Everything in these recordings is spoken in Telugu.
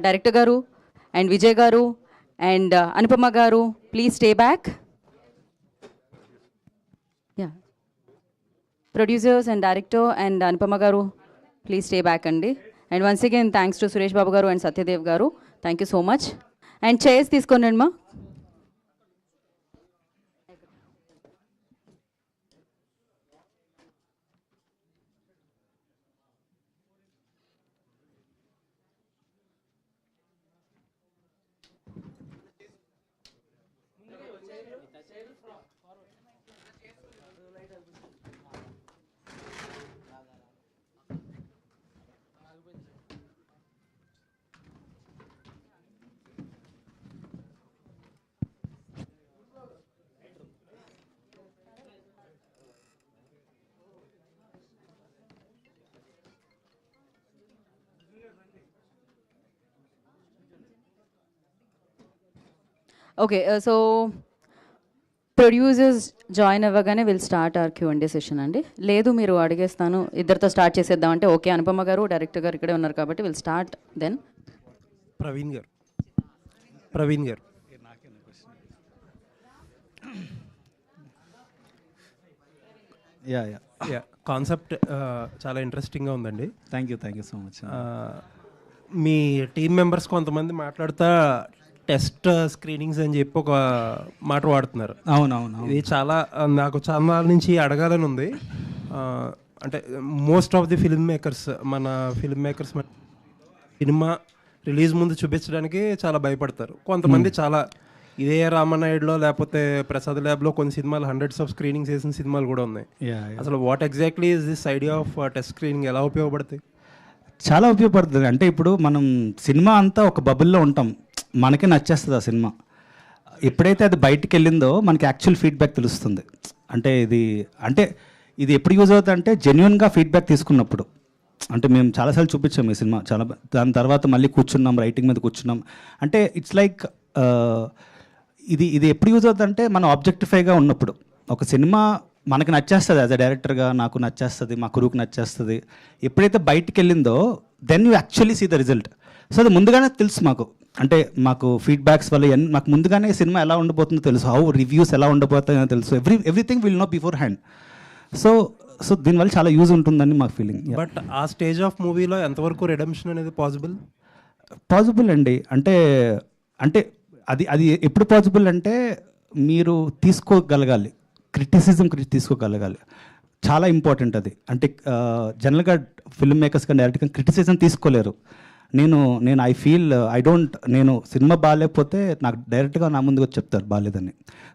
డైరెక్టర్ గారు అండ్ విజయ్ గారు and Anupama garu, please stay back. Yeah, producers and director and Anupama garu, please stay back అండి. And once again thanks to Suresh Babu garu and Satyadev garu, thank you so much. And chairs తీసుకోండి మా. ఓకే, సో ప్రొడ్యూసర్స్ జాయిన్ అవ్వగానే will start our Q&A session అండి. లేదు మీరు అడిగేస్తాను ఇద్దరితో స్టార్ట్ చేసేద్దామంటే ఓకే. అనుపమ గారు డైరెక్టర్ గారు ఇక్కడే ఉన్నారు కాబట్టి విల్ స్టార్ట్ దెన్. ప్రవీణ్ గారు యా కాన్సెప్ట్ చాలా ఇంట్రెస్టింగ్గా ఉందండి. Thank you so much. Me team members కొంతమంది మాట్లాడుతా టెస్ట్ స్క్రీనింగ్స్ అని చెప్పి ఒక మాట వాడుతున్నారు. అవునవును. ఇది చాలా నాకు చాలా నుంచి అడగాలని ఉంది. అంటే most of the film makers cinema release ముందు చూపించడానికి చాలా భయపడతారు. కొంతమంది చాలా ఇదే రామనాయుడులో లేకపోతే ప్రసాద్ ల్యాబ్లో కొన్ని సినిమాలు హండ్రెడ్స్ ఆఫ్ స్క్రీనింగ్స్ వేసిన సినిమాలు కూడా ఉన్నాయి. అసలు what exactly is this idea of test screening, ఎలా ఉపయోగపడతాయి? చాలా ఉపయోగపడుతుంది. అంటే ఇప్పుడు మనం సినిమా అంతా ఒక బబుల్లో ఉంటాం, మనకే నచ్చేస్తుంది ఆ సినిమా. ఎప్పుడైతే అది బయటికి వెళ్ళిందో మనకి యాక్చువల్ ఫీడ్బ్యాక్ తెలుస్తుంది. అంటే ఇది ఎప్పుడు యూజ్ అవుతుంది అంటే జెన్యున్గా ఫీడ్బ్యాక్ తీసుకున్నప్పుడు. అంటే మేము చాలాసార్లు చూపించాం ఈ సినిమా, దాని తర్వాత మళ్ళీ కూర్చున్నాం, రైటింగ్ మీద కూర్చున్నాం. అంటే ఇట్స్ లైక్ ఇది ఎప్పుడు యూజ్ అవుతుంది అంటే మనం ఆబ్జెక్టిఫైగా ఉన్నప్పుడు. ఒక సినిమా మనకు నచ్చేస్తుంది, యాజ్ అ డైరెక్టర్గా నాకు నచ్చేస్తుంది, మా కురువుకు నచ్చేస్తుంది. ఎప్పుడైతే బయటికి వెళ్ళిందో then you actually see the result. So అది ముందుగానే తెలుసు మాకు. అంటే మాకు ఫీడ్బ్యాక్స్ వల్ల మాకు ముందుగానే సినిమా ఎలా ఉండబోతుందో తెలుసు, హౌ రివ్యూస్ ఎలా ఉండబోతాయో తెలుసు. Everything will know before hand. So దీనివల్ల చాలా యూజ్ ఉంటుందని మాకు ఫీలింగ్. బట్ ఆ స్టేజ్ ఆఫ్ మూవీలో ఎంతవరకు రిడెంప్షన్ అనేది పాసిబుల్ అండి. అంటే అది ఎప్పుడు పాసిబుల్ అంటే మీరు తీసుకోగలగాలి, క్రిటిసిజం తీసుకోగలగాలి. చాలా ఇంపార్టెంట్ అది. అంటే జనరల్గా ఫిల్మ్ మేకర్స్ కానీ డైరెక్ట్గా క్రిటిసిజం తీసుకోలేరు. నేను నేను సినిమా బాగాలేకపోతే నాకు డైరెక్ట్గా నా ముందుకు వచ్చి చెప్తారు బాగాలేదని.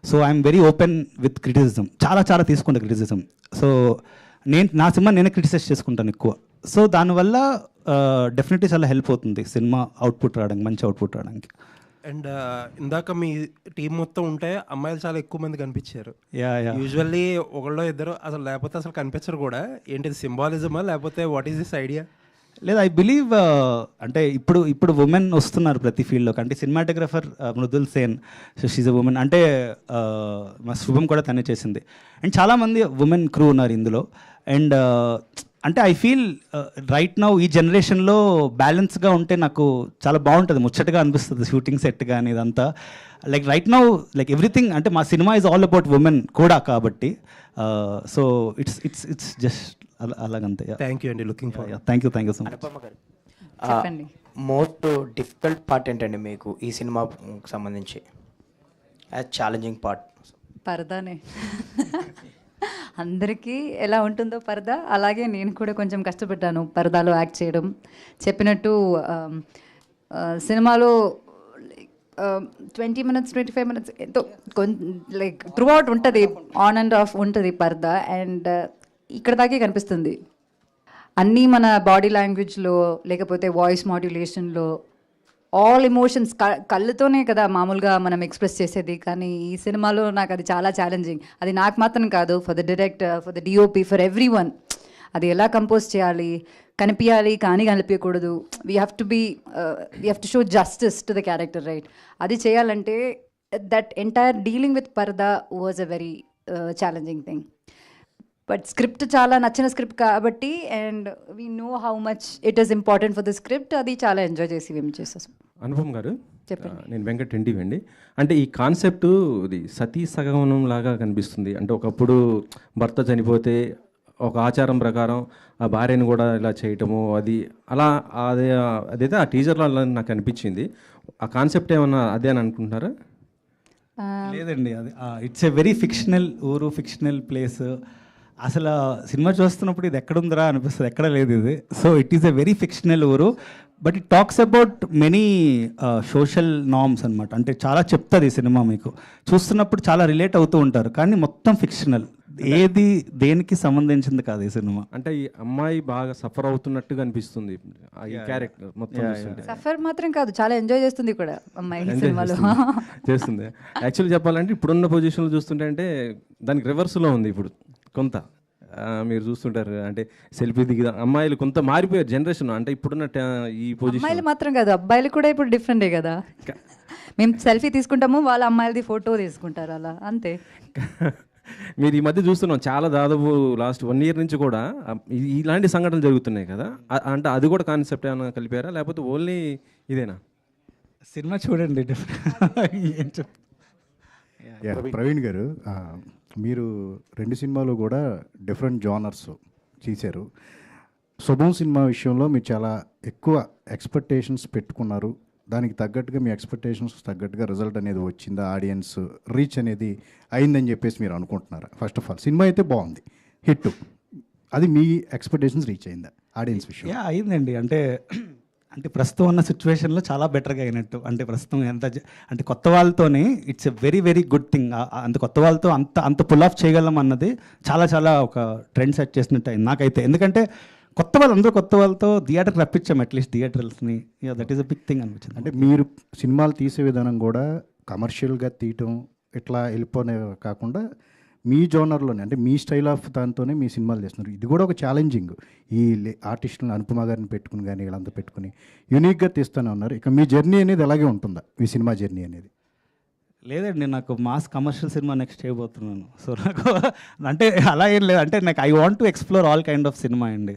So I'm very open with criticism. చాలా తీసుకుంటా క్రిటిసిజం. సో నా సినిమా నేనే క్రిటిసైజ్ చేసుకుంటాను ఎక్కువ. సో దానివల్ల డెఫినెట్లీ చాలా హెల్ప్ అవుతుంది సినిమా అవుట్పుట్ రావడానికి, మంచి అవుట్పుట్ రావడానికి. అండ్ ఇందాక మీ టీం మొత్తం ఉంటే అమ్మాయిలు చాలా ఎక్కువ మంది కనిపించారు. యా యూజువల్లీ ఒకళ్ళో ఇద్దరు అసలు, లేకపోతే అసలు కనిపించరు కూడా. ఏంటిది సింబాలిజమా లేకపోతే వాట్ ఈస్ దిస్ ఐడియా? లేదు, ఐ బిలీవ్ అంటే ఇప్పుడు ఉమెన్ వస్తున్నారు ప్రతి ఫీల్డ్లోకి. అంటే cinematographer Mridul Sen, so she's a women. అంటే మా శుభం కూడా తనే చేసింది. అండ్ చాలామంది ఉమెన్ క్రూ ఉన్నారు ఇందులో. అండ్ అంటే ఐ ఫీల్ రైట్ నౌ ఈ జనరేషన్లో బ్యాలెన్స్గా ఉంటే నాకు చాలా బాగుంటుంది, ముచ్చటగా అనిపిస్తుంది షూటింగ్ సెట్ కానీ ఇదంతా. Like right now like everything, అంటే మా cinema is all about women కూడా కాబట్టి. సో ఇట్స్ జస్ట్ అలాగంతే. థ్యాంక్ యూ అండి. Looking for. Thank you so much. చెప్పండి. మోస్ట్ డిఫికల్ట్ పార్ట్ ఏంటండి మీకు ఈ సినిమాకి సంబంధించి, యాజ్ ఛాలెంజింగ్ పార్ట్? పరదానే. అందరికీ ఎలా ఉంటుందో పరదా, అలాగే నేను కూడా కొంచెం కష్టపడ్డాను పరదాలో యాక్ట్ చేయడం. చెప్పినట్టు సినిమాలో 20 minutes 25 minutes ఎంతో లైక్ త్రూ అవుట్ ఉంటుంది, ఆన్ అండ్ ఆఫ్ ఉంటుంది పరదా. అండ్ ఇక్కడ దాకే కనిపిస్తుంది అన్నీ మన బాడీ లాంగ్వేజ్లో, లేకపోతే వాయిస్ మాడ్యులేషన్లో, ఆల్ ఎమోషన్స్ కళ్ళతోనే కదా మామూలుగా మనం ఎక్స్ప్రెస్ చేసేది. కానీ ఈ సినిమాలో నాకు అది చాలా ఛాలెంజింగ్. అది నాకు మాత్రం కాదు, for the director, for the DOP, for everyone. అది ఎలా కంపోజ్ చేయాలి, కనిపించాలి కానీ కనిపించకూడదు. We have to show justice to the character, right? అది చేయాలంటే that entire dealing with Paradha was a very challenging thing. But script చాలా నచ్చిన స్క్రిప్ట్ కాబట్టి and we know how much it is important for the script, అది చాలా ఎంజాయ్ చేసి మేము చేసేసాం. అనుపమ్ గారు, చెప్పండి. నేను వెంకట్ ఎన్టీవీ అండి. అంటే ఈ కాన్సెప్ట్ ఇది సతీ సగమనం లాగా కనిపిస్తుంది. అంటే ఒకప్పుడు భర్త చనిపోతే ఒక ఆచారం ప్రకారం ఆ భార్యను కూడా ఇలా చేయటము, అది అలా అదైతే ఆ టీజర్లో అలా నాకు అనిపించింది. ఆ కాన్సెప్ట్ ఏమన్నా అదే అని అనుకుంటున్నారా? లేదండి, అది ఇట్స్ ఎ వెరీ ఫిక్షనల్ ఊరు, ఫిక్షనల్ ప్లేస్. అసలు సినిమా చూస్తున్నప్పుడు ఇది ఎక్కడుందిరా అనిపిస్తుంది, ఎక్కడ లేదు ఇది. So it is a very fictional ఊరు, but it talks about many social norms అనమాట. అంటే చాలా చెప్తుంది ఈ సినిమా, మీకు చూస్తున్నప్పుడు చాలా రిలేట్ అవుతూ ఉంటారు, కానీ మొత్తం ఫిక్షనల్, ఏది దేనికి సంబంధించింది కాదు ఈ సినిమా. అంటే ఈ అమ్మాయి బాగా సఫర్ అవుతున్నట్టుగా అనిపిస్తుంది ఈ క్యారెక్టర్ మొత్తం చూస్తుంటే. సఫర్ మాత్రం కాదు, చాలా ఎంజాయ్ చేస్తుంది కూడా అమ్మాయి ఈ సినిమాలో. చేస్తుంది. యాక్చువల్లీ చెప్పాలంటే ఇప్పుడున్న పొజిషన్లో చూస్తుంటే అంటే దానికి రివర్స్లో ఉంది ఇప్పుడు కొంత. మీరు చూస్తుంటారు అంటే సెల్ఫీ దిగి అమ్మాయిలు కొంత మారిపోయారు జనరేషన్. అంటే ఇప్పుడున్న ఈ పొజిషన్ అమ్మాయిలు మాత్రం కాదు, అబ్బాయిలు కూడా ఇప్పుడు డిఫరెంటే కదా. మేము సెల్ఫీ తీసుకుంటాము, వాళ్ళ అమ్మాయిలది ఫోటో తీసుకుంటారు, అలా అంతే. మీరు ఈ మధ్య చూస్తున్నాం చాలా, దాదాపు లాస్ట్ 1 year నుంచి కూడా ఇలాంటి సంఘటనలు జరుగుతున్నాయి కదా. అంటే అది కూడా కాన్సెప్ట్ ఏమైనా కలిపారా, లేకపోతే ఓన్లీ ఇదేనా? సినిమా చూడండి. ఏం ప్రవీణ్ గారు, మీరు 2 సినిమాలు కూడా డిఫరెంట్ జానర్స్ చేశారు. శుభం సినిమా విషయంలో మీరు చాలా ఎక్కువ ఎక్స్పెక్టేషన్స్ పెట్టుకున్నారు. దానికి తగ్గట్టుగా మీ ఎక్స్పెక్టేషన్స్ తగ్గట్టుగా రిజల్ట్ అనేది వచ్చిందా, ఆడియన్స్ రీచ్ అనేది అయిందని చెప్పేసి మీరు అనుకుంటున్నారా? ఫస్ట్ ఆఫ్ ఆల్ సినిమా అయితే బాగుంది, హిట్, అది మీ ఎక్స్పెక్టేషన్స్ రీచ్ అయిందా ఆడియన్స్ విషయం? అయిందండి. అంటే ప్రస్తుతం ఉన్న సిచ్యువేషన్లో చాలా బెటర్గా అయినట్టు. అంటే ప్రస్తుతం అంటే కొత్త వాళ్ళతోనే it's a very very good thing. అంత కొత్త వాళ్ళతో అంత పుల్ ఆఫ్ చేయగలం అన్నది చాలా ఒక ట్రెండ్ సెట్ చేసినట్టు అయింది నాకైతే. ఎందుకంటే అందరూ కొత్త వాళ్ళతో థియేటర్కి రప్పించాం, అట్లీస్ట్ థియేటర్స్ని. That is a big thing అనిపించింది. అంటే మీరు సినిమాలు తీసే విధానం కూడా కమర్షియల్గా తీయటం ఇట్లా వెళ్ళిపోనే కాకుండా మీ జోనర్లోనే, అంటే మీ స్టైల్ ఆఫ్ దాంతోనే మీ సినిమాలు చేస్తున్నారు. ఇది కూడా ఒక ఛాలెంజింగ్. ఈ ఆర్టిస్టులను అనుపమ గారిని పెట్టుకుని కానీ వీళ్ళంతా పెట్టుకుని యూనిక్గా తీస్తూనే ఉన్నారు. ఇక మీ జర్నీ అనేది అలాగే ఉంటుందా, మీ సినిమా జర్నీ అనేది? లేదండి, నాకు మాస్ కమర్షియల్ సినిమా నెక్స్ట్ చేయబోతున్నాను. సో నాకు అంటే అలా ఏం లేదు. అంటే నాకు I want to explore all kind of cinema అండి.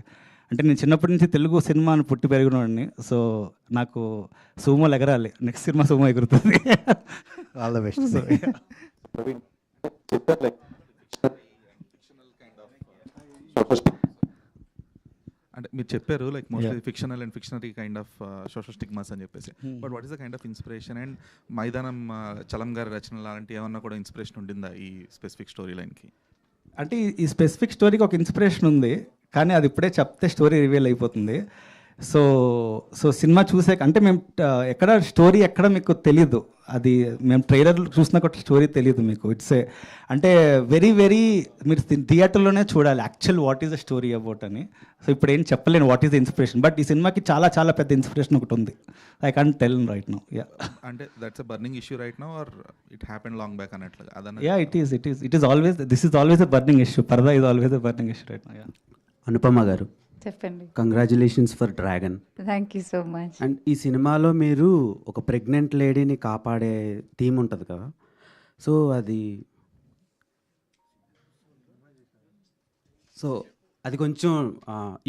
అంటే నేను చిన్నప్పటి నుంచి తెలుగు సినిమాని పుట్టి పెరిగినవాడిని. సో నాకు సుమోలు ఎగరాలి, నెక్స్ట్ సినిమా సుమో ఎగురుతుంది. All the best. అంటే మీరు చెప్పారు like mostly fictional and fictionary kind of social stigmas అని చెప్పేసి. But what is the kind of inspiration and Maidanam Chalam గారి రచనలు అలాంటి ఏమన్నా కూడా ఇన్స్పిరేషన్ ఉండిందా ఈ స్పెసిఫిక్ స్టోరీ లైన్కి? అంటే ఈ స్పెసిఫిక్ స్టోరీకి ఒక ఇన్స్పిరేషన్ ఉంది, కానీ అది ఇప్పుడే చెప్తే స్టోరీ రివీల్ అయిపోతుంది. సో సినిమా చూసాక అంటే మేము ఎక్కడ స్టోరీ ఎక్కడ మీకు తెలీదు, అది మేము ట్రైలర్ చూసిన స్టోరీ తెలియదు మీకు. ఇట్స్ అంటే వెరీ వెరీ మీరు థియేటర్లోనే చూడాలి actual what is the story about అని. సో ఇప్పుడు ఏం చెప్పలేను what is the inspiration, but ఈ సినిమాకి చాలా పెద్ద ఇన్స్పిరేషన్ ఒకటి ఉంది. I can't tell right now. అంటే that's a burning issue right now or it happened long back అన్నట్లుగా? It is always this is always a burning issue. Paradha is always a burning issue right now. Anupama garu, చెప్పండి. Congratulations for Dragon. Thank you so much. And ఈ సినిమాలో మీరు ఒక ప్రెగ్నెంట్ లేడీని కాపాడే థీమ్ ఉంటుంది కదా, సో అది కొంచెం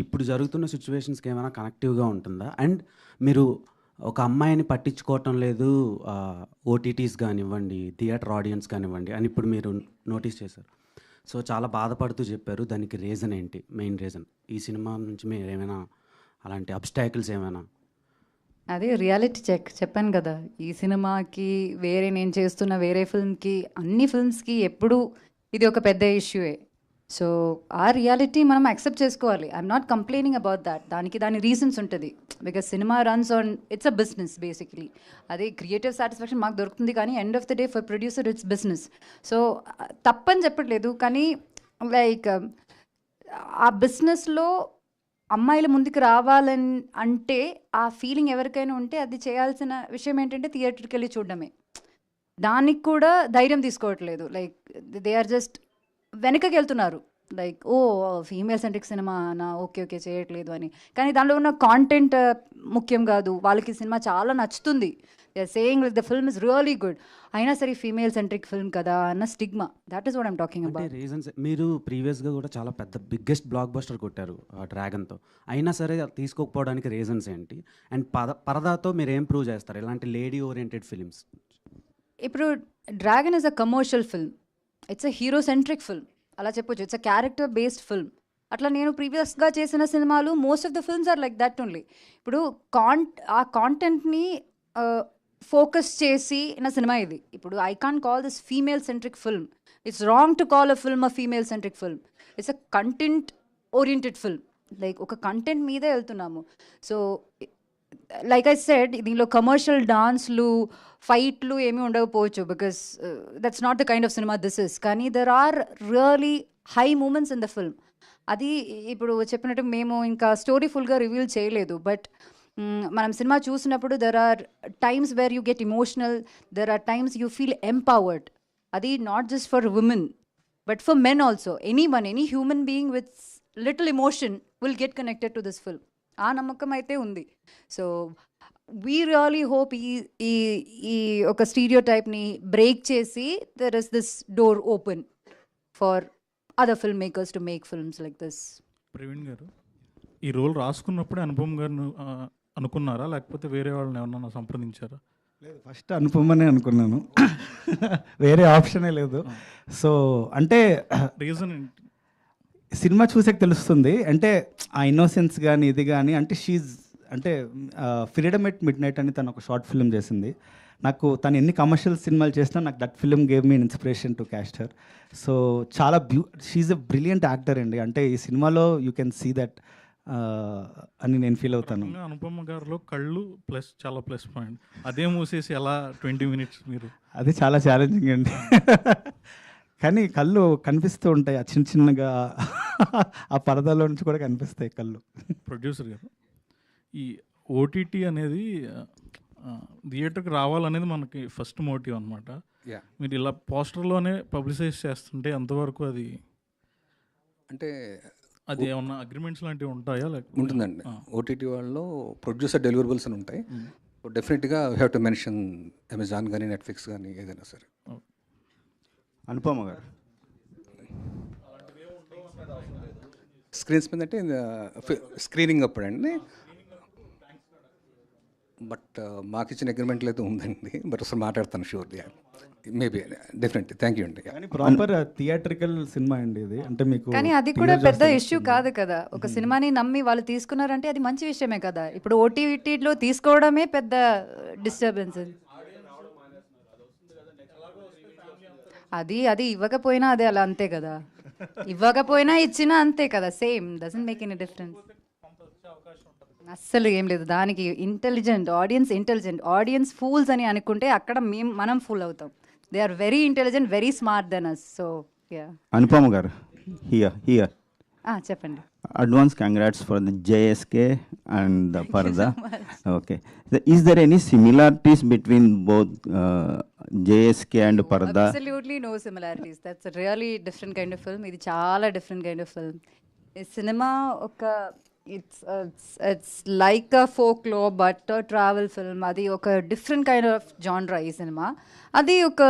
ఇప్పుడు జరుగుతున్న సిచ్యువేషన్స్కి ఏమైనా కనెక్టివ్గా ఉంటుందా? అండ్ మీరు ఒక అమ్మాయిని పట్టించుకోవటం లేదు ఓటీటీస్ కానివ్వండి, థియేటర్ ఆడియన్స్ కానివ్వండి అని ఇప్పుడు మీరు నోటీస్ చేశారు. సో చాలా బాధపడుతూ చెప్పారు, దానికి రీజన్ ఏంటి, మెయిన్ రీజన్? ఈ సినిమా నుంచి మీరు ఏమైనా అలాంటి అబ్స్టాకిల్స్ ఏమైనా? అదే రియాలిటీ చెక్ చెప్పాను కదా, ఈ సినిమాకి నేను చేస్తున్న వేరే ఫిల్మ్కి అన్ని ఫిల్మ్స్కి ఎప్పుడు ఇది ఒక పెద్ద ఇష్యూయే. సో ఆ రియాలిటీ మనం యాక్సెప్ట్ చేసుకోవాలి. I'm not complaining about that. దాని రీజన్స్ ఉంటుంది. Because cinema runs on it's a business basically. అదే క్రియేటివ్ సాటిస్ఫాక్షన్ మాకు దొరుకుతుంది, కానీ end of the day for producer it's business. So తప్పని చెప్పట్లేదు, కానీ లైక్ ఆ బిజినెస్లో అమ్మాయిలు ముందుకు రావాలని అంటే ఆ ఫీలింగ్ ఎవరికైనా ఉంటే అది చేయాల్సిన విషయం ఏంటంటే థియేటర్కి వెళ్ళి చూడడమే. దానికి కూడా ధైర్యం తీసుకోవట్లేదు. లైక్ దే ఆర్ జస్ట్ వెనకకి వెళ్తున్నారు. లైక్ ఓ ఫీమేల్ సెంట్రిక్ సినిమా నా ఓకే ఓకే చేయట్లేదు అని. కానీ దాంట్లో ఉన్న కాంటెంట్ ముఖ్యం కాదు, వాళ్ళకి సినిమా చాలా నచ్చుతుంది, they are saying like the film is really good, అయినా సరే ఫీమేల్ సెంట్రిక్ ఫిల్మ్ కదా అన్న stigma, that is what I'm talking అంటే అబౌట్. రీజన్స్ మీరు ప్రీవియస్గా కూడా చాలా పెద్ద బిగ్గెస్ట్ బ్లాక్ బస్టర్ కొట్టారు డ్రాగన్తో, అయినా సరే అది తీసుకోకపోవడానికి రీజన్స్ ఏంటి? అండ్ పరదాతో మీరు ఏం ప్రూవ్ చేస్తారు ఇలాంటి లేడీ ఓరియంటెడ్ ఫిలిమ్స్? ఇప్పుడు Dragon is a commercial film, it's a hero centric film అలా చెప్పొచ్చు, it's a character based film. అట్లా నేను ప్రీవియస్గా చేసిన సినిమాలు most of the films are like that only. ఇప్పుడు ఆ కాంటెంట్ని ఫోకస్ చేసి నా సినిమా ఇది. ఇప్పుడు I can't call this female centric film, it's wrong to call a film a female centric film, it's a content oriented film, like ఒక కంటెంట్ మీదే వెళ్తున్నాము. సో లైక్ ఐ సెడ్, దీనిలో కమర్షియల్ డాన్స్లు ఫైట్లు ఏమీ ఉండకపోవచ్చు, because that's not the kind of cinema this is. కానీ there are really high moments in the film. అది ఇప్పుడు చెప్పినట్టు మేము ఇంకా స్టోరీ ఫుల్గా రివీల్ చేయలేదు, బట్ మనం సినిమా చూసినప్పుడు there are times where you get emotional, there are times you feel empowered. అది not just for women but for men also. Any human being with little emotion will get connected to this film, ఆ నమ్మకం అయితే ఉంది. సో వీ రియలీ హోప్ ఈ ఒక స్టీరియో టైప్ని బ్రేక్ చేసి there is this door open for other film makers to make films like this. Praveen గారు, ఈ రోల్ రాసుకున్నప్పుడే అనుపమ్ గారిని అనుకున్నారా, లేకపోతే వేరే వాళ్ళని ఏమన్నా సంప్రదించారా? లేదు, ఫస్ట్ అనుపమనే అనుకున్నాను, వేరే ఆప్షనే లేదు. సో అంటే రీజన్ ఏంటి? సినిమా చూసాక తెలుస్తుంది, అంటే ఆ ఇన్నోసెన్స్ కానీ ఇది కానీ, అంటే అంటే ఫ్రీడమ్ ఎట్ మిడ్ నైట్ అని తను ఒక షార్ట్ ఫిల్మ్ చేసింది. నాకు తను ఎన్ని కమర్షియల్ సినిమాలు చేసినా నాకు that film gave me inspiration to caste her. So చాలా షీఈ్ ఎ బ్రిలియంట్ యాక్టర్ అండి, అంటే ఈ సినిమాలో యూ కెన్ సీ దట్ అని నేను ఫీల్ అవుతాను. అనుపమ గారిలో కళ్ళు చాలా ప్లస్ పాయింట్, అదే మూసేసి ఎలా 20 minutes మీరు? అది చాలా ఛాలెంజింగ్ అండి, కానీ కళ్ళు కనిపిస్తూ ఉంటాయి ఆ చిన్నగా, ఆ పరదాలో నుంచి కూడా కనిపిస్తాయి కళ్ళు. ప్రొడ్యూసర్ గారు, ఈ ఓటీటీ అనేది థియేటర్కి రావాలనేది మనకి ఫస్ట్ మోటివ్ అనమాట. మీరు ఇలా పోస్టర్లోనే పబ్లిసైజ్ చేస్తుంటే ఎంతవరకు అది, అంటే అది ఏమన్నా అగ్రిమెంట్స్ లాంటివి ఉంటాయా? ఉంటుందండి. ఓటీటీ వాళ్ళలో ప్రొడ్యూసర్ డెలివరబుల్స్ అని ఉంటాయి, డెఫినెట్గా we have to mention Amazon కానీ నెట్ఫ్లిక్స్ కానీ ఏదైనా సరే. అనుపమ గారు స్క్రీన్స్ మీద అంటే స్క్రీనింగ్ అప్పుడండి, బట్ మాకు ఇచ్చిన అగ్రిమెంట్లు అయితే ఉందండి, బట్ అసలు మాట్లాడతాను surely, maybe definitely. Thank you అండి. ప్రాపర్ థియేట్రికల్ సినిమా అండి ఇది, అంటే మీకు కానీ అది కూడా పెద్ద ఇష్యూ కాదు కదా, ఒక సినిమాని నమ్మి వాళ్ళు తీసుకున్నారంటే అది మంచి విషయమే కదా. ఇప్పుడు ఓటీటీలో తీసుకోవడమే పెద్ద డిస్టర్బెన్స్. అది ఇవ్వకపోయినా అదే అలా అంతే కదా, ఇవ్వకపోయినా ఇచ్చినా అంతే కదా, same, doesn't make any difference. అస్సలు ఏం లేదు దానికి. ఇంటెలిజెంట్ ఆడియన్స్ ఫూల్స్ అని అనుకుంటే అక్కడ మనం ఫూల్ అవుతాం. They are very intelligent, very smart then us. So yeah. Anupama garu, here చెప్పండి. Advance congrats for the JSK and the Paradha. Okay, is there any similarities between both JSK and Paradha? Absolutely no similarities. That's a really different kind of film. ఇది చాలా డిఫరెంట్ కైండ్ ఆఫ్ ఫిల్మ్. ఈ సినిమా ఒక it's like a folklore but travel film. అది ఒక డిఫరెంట్ కైండ్ ఆఫ్ జాన్రా ఈ సినిమా. అది ఒక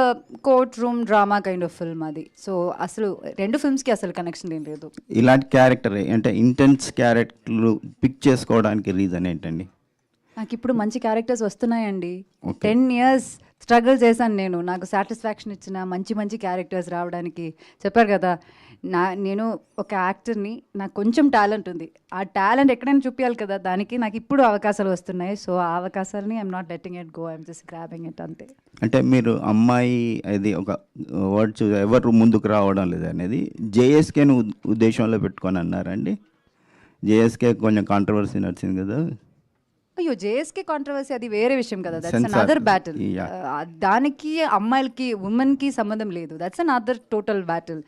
courtroom drama kind of film అది. సో అసలు రెండు ఫిల్మ్స్కి అసలు కనెక్షన్ ఏం లేదు. ఇలాంటి క్యారెక్టర్ అంటే ఇంటెన్స్ క్యారెక్టర్లు పిక్ చేసుకోవడానికి రీజన్ ఏంటండి? నాకు ఇప్పుడు మంచి క్యారెక్టర్స్ వస్తున్నాయండి. 10 years స్ట్రగుల్ చేశాను నేను, నాకు సాటిస్ఫాక్షన్ ఇచ్చిన మంచి క్యారెక్టర్స్ రావడానికి. చెప్పారు కదా, నేను ఒక యాక్టర్ని, నాకు కొంచెం టాలెంట్ ఉంది, ఆ టాలెంట్ ఎక్కడైనా చూపించాలి కదా, దానికి నాకు ఇప్పుడు అవకాశాలు వస్తున్నాయి. సో ఆ అవకాశాలని I'm not letting it go, I'm just grabbing it అంతే. అంటే మీరు అమ్మాయి అది ఒక వర్డ్ ఎవరు ముందుకు రావడం లేదు అనేది జేఎస్కేను ఉద్దేశంలో పెట్టుకొని అన్నారండి? జేఎస్కే కొంచెం కాంట్రవర్సీ నడిచింది కదా. అయ్యో, జేఎస్కే కాంట్రవర్సీ అది వేరే విషయం కదా, దట్స్ అనదర్ బ్యాటిల్. దానికి అమ్మాయిలకి ఉమెన్కి సంబంధం లేదు, దట్స్ అనదర్ టోటల్ బ్యాటిల్.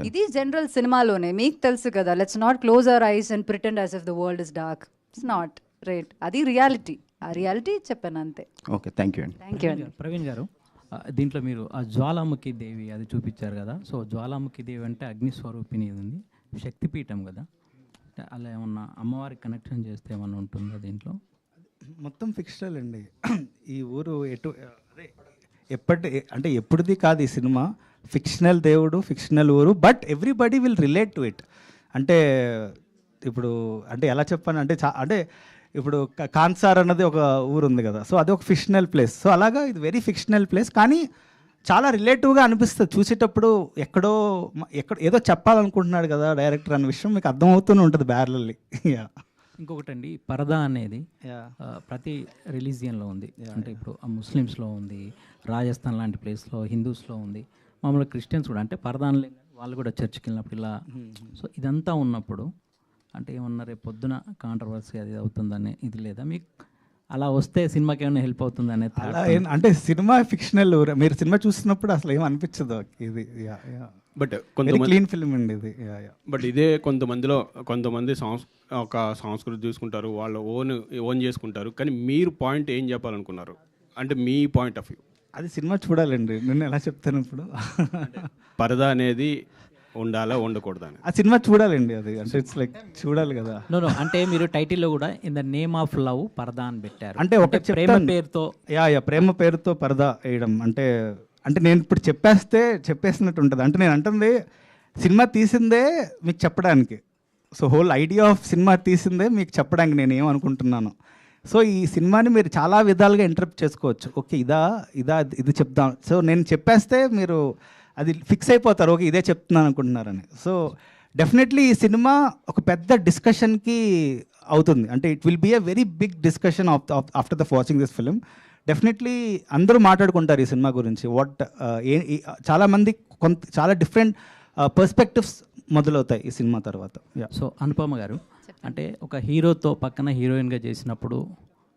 ఇది జనరల్ సినిమాలోనే మీకు తెలుసు కదా, let's not close our eyes and pretend as if the world is dark. It's not right, అది రియాలిటీ. ఆ రియాలిటీ చెప్పాను అంతే. ఓకే, థ్యాంక్ యూ అండి. థ్యాంక్ యూ అండి. ప్రవీణ్ గారు, దీంట్లో మీరు ఆ జ్వాలాముఖి దేవి అది చూపించారు కదా. సో జ్వాలాముఖి దేవి అంటే అగ్నిస్వరూపిణి ఉంది, శక్తిపీఠం కదా, అంటే అలా ఏమన్నా అమ్మవారి కనెక్షన్ చేస్తే ఏమన్నా ఉంటుందా దీంట్లో? మొత్తం ఫిక్షనల్ అండి. ఈ ఊరు అదే అంటే ఎప్పుడుది కాదు ఈ సినిమా. ఫిక్షనల్ దేవుడు, ఫిక్షనల్ ఊరు, but everybody will relate to it. అంటే ఇప్పుడు అంటే ఎలా చెప్పాను అంటే అంటే ఇప్పుడు కాన్సార్ అన్నది ఒక ఊరు ఉంది కదా, సో అది ఒక ఫిక్షనల్ ప్లేస్. సో అలాగా ఇది వెరీ ఫిక్షనల్ ప్లేస్, కానీ చాలా రిలేటివ్గా అనిపిస్తుంది చూసేటప్పుడు. ఎక్కడో ఏదో చెప్పాలనుకుంటున్నాడు కదా డైరెక్టర్ అన్న విషయం మీకు అర్థమవుతూనే ఉంటుంది బ్యారలల్లీ. ఇంకొకటండి, పరదా అనేది ప్రతి రిలీజియన్లో ఉంది. అంటే ఇప్పుడు ముస్లిమ్స్లో ఉంది, రాజస్థాన్ లాంటి ప్లేస్లో, హిందూస్లో ఉంది, మామూలుగా క్రిస్టియన్స్ కూడా. అంటే పరదా అనలేదు, వాళ్ళు కూడా చర్చ్కి వెళ్ళినప్పుడు ఇలా. సో ఇదంతా ఉన్నప్పుడు అంటే ఏమన్నా రేపు పొద్దున కాంట్రవర్సీ అది అవుతుందని ఇది లేదా మీకు? అలా వస్తే సినిమాకి ఏమైనా హెల్ప్ అవుతుంది అనేది అంటే సినిమా ఫిక్షనల్, మీరు సినిమా చూస్తున్నప్పుడు అసలు ఏం అనిపించదు ఇది. బట్ కొంతమంది క్లీన్ ఫిల్మ్ అండి ఇది. బట్ ఇదే కొంతమంది ఒక సంస్కృతి చూసుకుంటారు, వాళ్ళు ఓన్ చేసుకుంటారు. కానీ మీరు పాయింట్ ఏం చెప్పాలనుకున్నారు అంటే మీ పాయింట్ ఆఫ్ వ్యూ? అది సినిమా చూడాలండి, నేను ఎలా చెప్తాను ఇప్పుడు. పరదా అనేది ఉండాలా ఉండకూడదని ఆ సినిమా చూడాలండి, అది అంటే ఇట్స్ లైక్ చూడాలి కదా. నో అంటే మీరు టైటిల్లో కూడా in the name of love పరదా అని పెట్టారు. అంటే ఒక ప్రేమ పేరుతో ప్రేమ పేరుతో పరదా వేయడం అంటే నేను ఇప్పుడు చెప్పేసినట్టు ఉంటుంది. అంటే నేను అంటుంది సినిమా తీసిందే మీకు చెప్పడానికి. So whole idea of cinema తీసిందే మీకు చెప్పడానికి నేను ఏమనుకుంటున్నాను. సో ఈ సినిమాని మీరు చాలా విధాలుగా ఇంటరప్ట్ చేసుకోవచ్చు. ఓకే ఇది చెప్దాం, సో నేను చెప్పేస్తే మీరు అది ఫిక్స్ అయిపోతారు, ఓకే ఇదే చెప్తున్నాను అనుకుంటున్నారని. సో డెఫినెట్లీ ఈ సినిమా ఒక పెద్ద డిస్కషన్కి అవుతుంది. అంటే it will be a very big discussion after the watching this film. Definitely అందరూ మాట్లాడుకుంటారు ఈ సినిమా గురించి. చాలామంది చాలా డిఫరెంట్ పర్స్పెక్టివ్స్ మొదలవుతాయి ఈ సినిమా తర్వాత. సో అనుపమ గారు, అంటే ఒక హీరోతో పక్కన హీరోయిన్గా చేసినప్పుడు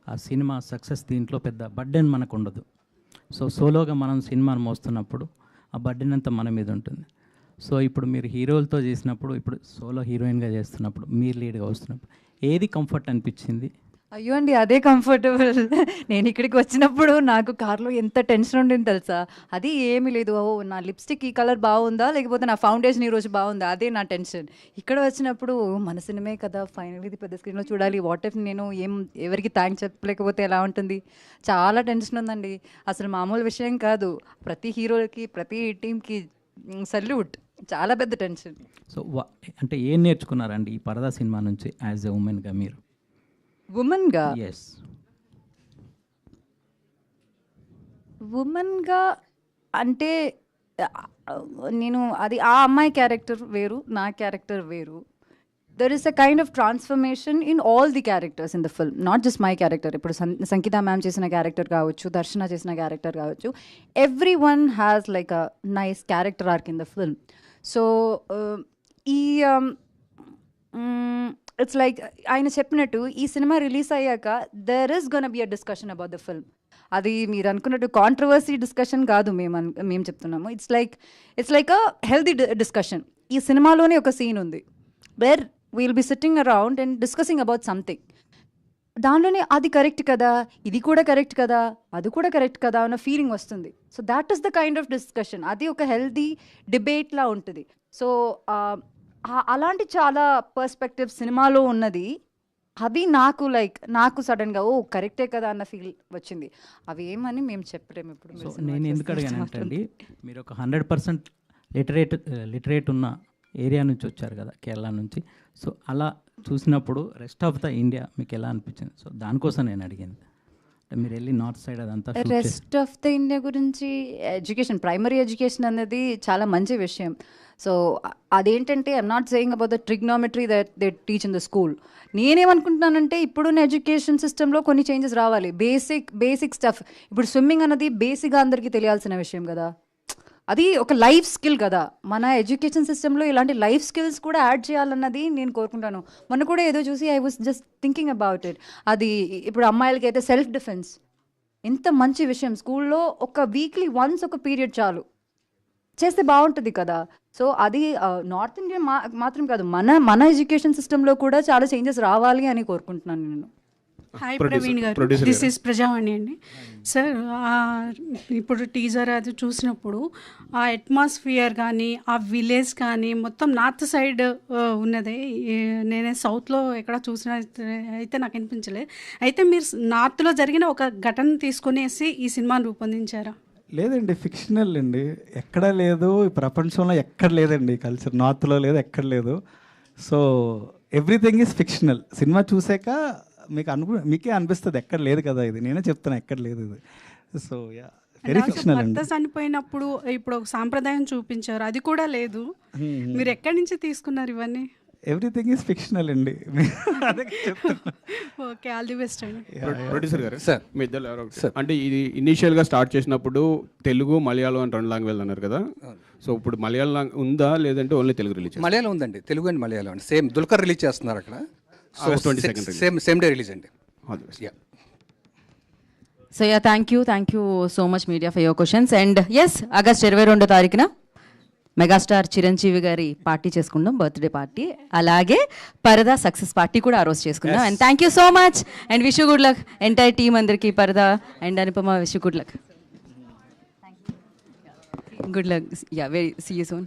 ఆ సినిమా సక్సెస్ దీంట్లో పెద్ద బర్డెన్ మనకు ఉండదు. సో సోలోగా మనం సినిమాను మోస్తున్నప్పుడు ఆ బర్డెన్ అంతా మన మీద ఉంటుంది. సో ఇప్పుడు మీరు హీరోలతో చేసినప్పుడు, ఇప్పుడు సోలో హీరోయిన్గా చేస్తున్నప్పుడు, మీరు లీడ్గా వస్తున్నప్పుడు ఏది కంఫర్ట్ అనిపించింది? అయ్యో అండి, అదే కంఫర్టబుల్. నేను ఇక్కడికి వచ్చినప్పుడు నాకు కార్లో ఎంత టెన్షన్ ఉండింది తెలుసా. అది ఏమీ లేదు, ఓ నా లిప్స్టిక్ ఈ కలర్ బాగుందా, లేకపోతే నా ఫౌండేషన్ ఈరోజు బాగుందా, అదే నా టెన్షన్. ఇక్కడ వచ్చినప్పుడు మన సినిమే కదా, ఫైనల్ ఇది పెద్ద స్క్రీన్లో చూడాలి, వాట్ ఇఫ్ నేను ఎవరికి థ్యాంక్స్ చెప్పలేకపోతే ఎలా ఉంటుంది. చాలా టెన్షన్ ఉందండి, అసలు మామూలు విషయం కాదు. ప్రతి హీరోకి, ప్రతి టీంకి సల్యూట్. చాలా పెద్ద టెన్షన్. సో అంటే ఏం నేర్చుకున్నారండి ఈ పరదా సినిమా నుంచి యాజ్ ఎ ఉమెన్గా మీరు? ఉమెన్గా ఎస్, ఉమెన్గా అంటే నేను అది ఆ అమ్మాయి క్యారెక్టర్ వేరు, నా క్యారెక్టర్ వేరు. There is a kind of transformation in all the characters in the film, not just my character. ఇప్పుడు సంగీత మ్యామ్ చేసిన క్యారెక్టర్ కావచ్చు, దర్శన చేసిన క్యారెక్టర్ కావచ్చు, everyone has like a nice character arc in the film. So it's like ఆయన చెప్పినట్టు ఈ సినిమా రిలీజ్ అయ్యాక there is gonna be a discussion about the film. అది మీరు అనుకున్నట్టు కాంట్రవర్సీ డిస్కషన్ కాదు మేము చెప్తున్నాము. It's like a healthy discussion. ఈ సినిమాలోనే ఒక సీన్ ఉంది where we'll be sitting around and discussing about something. దానిలోనే అది కరెక్ట్ కదా, ఇది కూడా కరెక్ట్ కదా, అది కూడా కరెక్ట్ కదా అన్న ఫీలింగ్ వస్తుంది. So that is the kind of discussion. అది ఒక హెల్తీ డిబేట్లా ఉంటుంది. సో అలాంటి చాలా పర్స్పెక్టివ్ సినిమాలో ఉన్నది. అవి నాకు సడన్గా ఓ కరెక్టే కదా అన్న ఫీల్ వచ్చింది. అవి ఏమని మేము చెప్పలేము ఇప్పుడు. సో నేను ఎందుకు అడిగానంటండి, మీరు ఒక 100% లిటరేట్ ఉన్న ఏరియా నుంచి వచ్చారు కదా, కేరళ నుంచి. సో అలా చూసినప్పుడు రెస్ట్ ఆఫ్ ద ఇండియా మీకు ఎలా అనిపించింది? సో దానికోసం నేను అడిగింది. అంటే మీరు వెళ్ళి నార్త్ సైడ్ అదంతా రెస్ట్ ఆఫ్ ద ఇండియా గురించి ఎడ్యుకేషన్, ప్రైమరీ ఎడ్యుకేషన్ అనేది చాలా మంచి విషయం. సో అదేంటంటే I'm not saying about the trigonometry that they teach in the school. నేనేమనుకుంటున్నానంటే ఇప్పుడున్న ఎడ్యుకేషన్ సిస్టంలో కొన్ని చేంజెస్ రావాలి. Basic stuff. ఇప్పుడు స్విమ్మింగ్ అన్నది బేసిక్గా అందరికీ తెలియాల్సిన విషయం కదా, అది ఒక లైఫ్ స్కిల్ కదా. మన ఎడ్యుకేషన్ సిస్టంలో ఇలాంటి లైఫ్ స్కిల్స్ కూడా యాడ్ చేయాలన్నది నేను కోరుకుంటాను. మొన్న కూడా ఏదో చూసి I was just thinking about it. అది ఇప్పుడు అమ్మాయిలకి అయితే సెల్ఫ్ డిఫెన్స్ ఎంత మంచి విషయం. స్కూల్లో ఒక వీక్లీ వన్స్ ఒక పీరియడ్ చాలు చేస్తే బాగుంటుంది కదా. సో అది నార్త్ ఇండియా మాత్రం కాదు, మన ఎడ్యుకేషన్ సిస్టంలో కూడా చాలా చేంజెస్ రావాలి అని కోరుకుంటున్నాను నేను. హాయ్ ప్రవీణ్ గారు, దిస్ ఇస్ ప్రజావాణి అండి. సార్ ఇప్పుడు టీజర్ అది చూసినప్పుడు ఆ అట్మాస్ఫియర్ కానీ ఆ విలేజ్ కానీ మొత్తం నార్త్ సైడ్ ఉన్నదే, నేనే సౌత్లో ఎక్కడ చూసిన అయితే నాకు అనిపించలేదు. అయితే మీరు నార్త్లో జరిగిన ఒక ఘటన తీసుకునేసి ఈ సినిమాను రూపొందించారా? లేదండి, ఫిక్షనల్ అండి, ఎక్కడ లేదు, ఈ ప్రపంచంలో ఎక్కడ లేదండి కల్చర్, నార్త్లో లేదు, ఎక్కడ లేదు. So everything is fictional. Cinema చూసాక మీకే అనిపిస్తుంది ఎక్కడ లేదు కదా, ఇది నేనే చెప్తాను ఎక్కడ లేదు ఇది. సో యా, వెరీ ఫిక్షనల్ అండి. భర్త చనిపోయినప్పుడు ఇప్పుడు ఒక సాంప్రదాయం చూపించారు, అది కూడా లేదు. మీరు ఎక్కడి నుంచి తీసుకున్నారు ఇవన్నీ? ఎవ్రీథింగ్ ఈజ్ ఫిక్షనల్ అండి. ఓకే, ఆల్ ది బెస్ట్ అండి. ప్రొడ్యూసర్ గారు సార్, మీ ఇద్దరు ఎవరో అంటే ఇది ఇనీషియల్గా స్టార్ట్ చేసినప్పుడు తెలుగు మలయాళం అని 2 లాంగ్వేజ్ అన్నారు కదా, సో ఇప్పుడు మలయాళం ఉందా లేదంటే ఓన్లీ తెలుగు రిలీజ్? మలయాళం ఉందండి, తెలుగు అండ్ మలయాళం అండి. సేమ్ దుల్కర్ రిలీజ్ చేస్తున్నారు అక్కడ. August 22nd same day release అండి. So yeah, thank you so much media for your questions. And yes, August 22వ తారీఖున మెగాస్టార్ చిరంజీవి గారి పార్టీ చేసుకుందాం, బర్త్డే పార్టీ. అలాగే పరదా సక్సెస్ పార్టీ కూడా ఆ రోజు చేసుకుందాం. And thank you so much and wish you good luck entire team అందరికీ. Paradha and Anupama, wish you good luck. Good luck. Yeah, very see you soon.